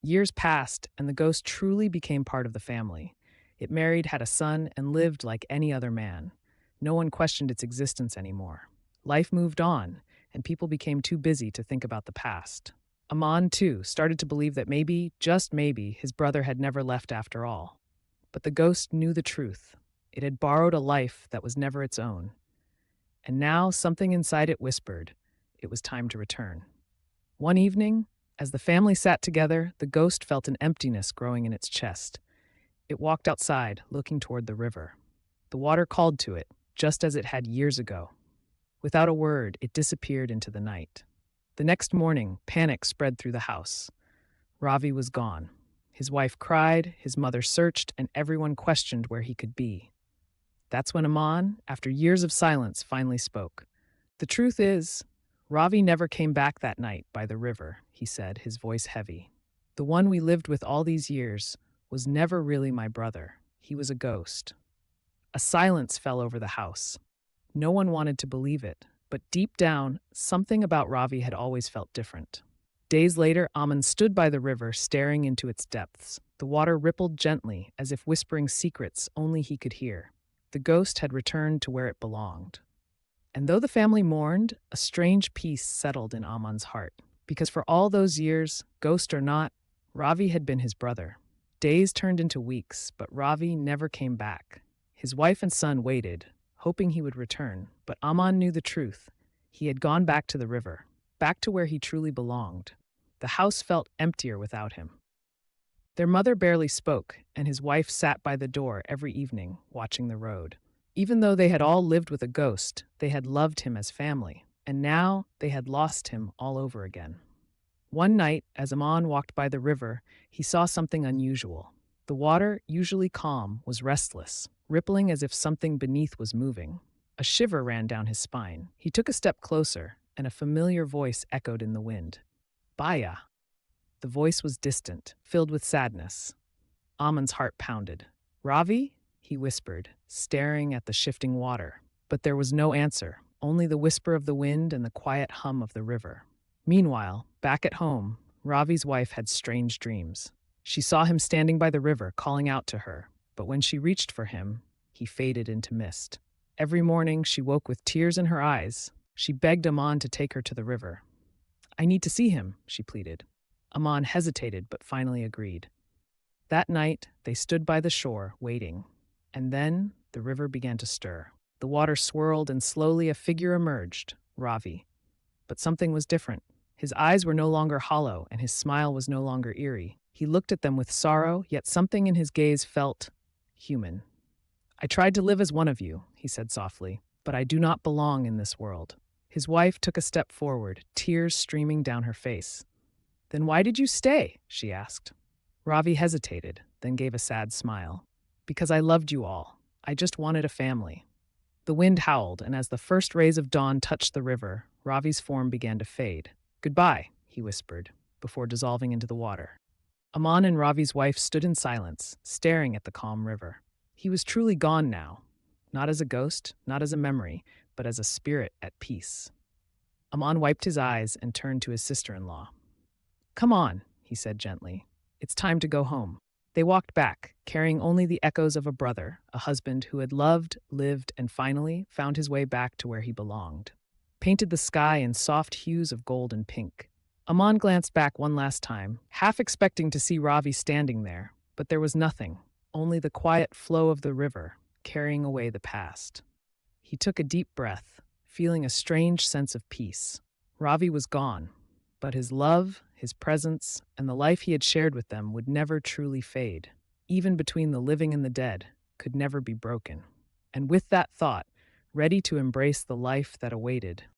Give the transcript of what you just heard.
Years passed, and the ghost truly became part of the family. It married, had a son, and lived like any other man. No one questioned its existence anymore. Life moved on, and people became too busy to think about the past. Aman, too, started to believe that maybe, just maybe, his brother had never left after all. But the ghost knew the truth. It had borrowed a life that was never its own. And now something inside it whispered it was time to return. One evening, as the family sat together, the ghost felt an emptiness growing in its chest. It walked outside, looking toward the river. The water called to it, just as it had years ago. Without a word, it disappeared into the night. The next morning, panic spread through the house. Ravi was gone. His wife cried, his mother searched, and everyone questioned where he could be. That's when Aman, after years of silence, finally spoke. "The truth is, Ravi never came back that night by the river," he said, his voice heavy. "The one we lived with all these years was never really my brother. He was a ghost." A silence fell over the house. No one wanted to believe it, but deep down, something about Ravi had always felt different. Days later, Aman stood by the river, staring into its depths. The water rippled gently, as if whispering secrets only he could hear. The ghost had returned to where it belonged. And though the family mourned, a strange peace settled in Aman's heart. Because for all those years, ghost or not, Ravi had been his brother. Days turned into weeks, but Ravi never came back. His wife and son waited, hoping he would return, but Aman knew the truth. He had gone back to the river, back to where he truly belonged. The house felt emptier without him. Their mother barely spoke, and his wife sat by the door every evening, watching the road. Even though they had all lived with a ghost, they had loved him as family, and now they had lost him all over again. One night, as Aman walked by the river, he saw something unusual. The water, usually calm, was restless, rippling as if something beneath was moving. A shiver ran down his spine. He took a step closer, and a familiar voice echoed in the wind. "Baya." The voice was distant, filled with sadness. Aman's heart pounded. "Ravi?" he whispered, staring at the shifting water. But there was no answer, only the whisper of the wind and the quiet hum of the river. Meanwhile, back at home, Ravi's wife had strange dreams. She saw him standing by the river, calling out to her, but when she reached for him, he faded into mist. Every morning, she woke with tears in her eyes. She begged Aman to take her to the river. "I need to see him," she pleaded. Aman hesitated, but finally agreed. That night, they stood by the shore, waiting. And then, the river began to stir. The water swirled, and slowly a figure emerged, Ravi. But something was different. His eyes were no longer hollow, and his smile was no longer eerie. He looked at them with sorrow, yet something in his gaze felt human. "I tried to live as one of you," he said softly, "but I do not belong in this world." His wife took a step forward, tears streaming down her face. "Then why did you stay?" she asked. Ravi hesitated, then gave a sad smile. "Because I loved you all. I just wanted a family." The wind howled, and as the first rays of dawn touched the river, Ravi's form began to fade. "Goodbye," he whispered, before dissolving into the water. Aman and Ravi's wife stood in silence, staring at the calm river. He was truly gone now, not as a ghost, not as a memory, but as a spirit at peace. Aman wiped his eyes and turned to his sister-in-law. "Come on," he said gently. "It's time to go home." They walked back, carrying only the echoes of a brother, a husband who had loved, lived, and finally found his way back to where he belonged. Painted the sky in soft hues of gold and pink. Aman glanced back one last time, half expecting to see Ravi standing there, but there was nothing, only the quiet flow of the river, carrying away the past. He took a deep breath, feeling a strange sense of peace. Ravi was gone, but his love, his presence, and the life he had shared with them would never truly fade. Even between the living and the dead, could never be broken. And with that thought, ready to embrace the life that awaited,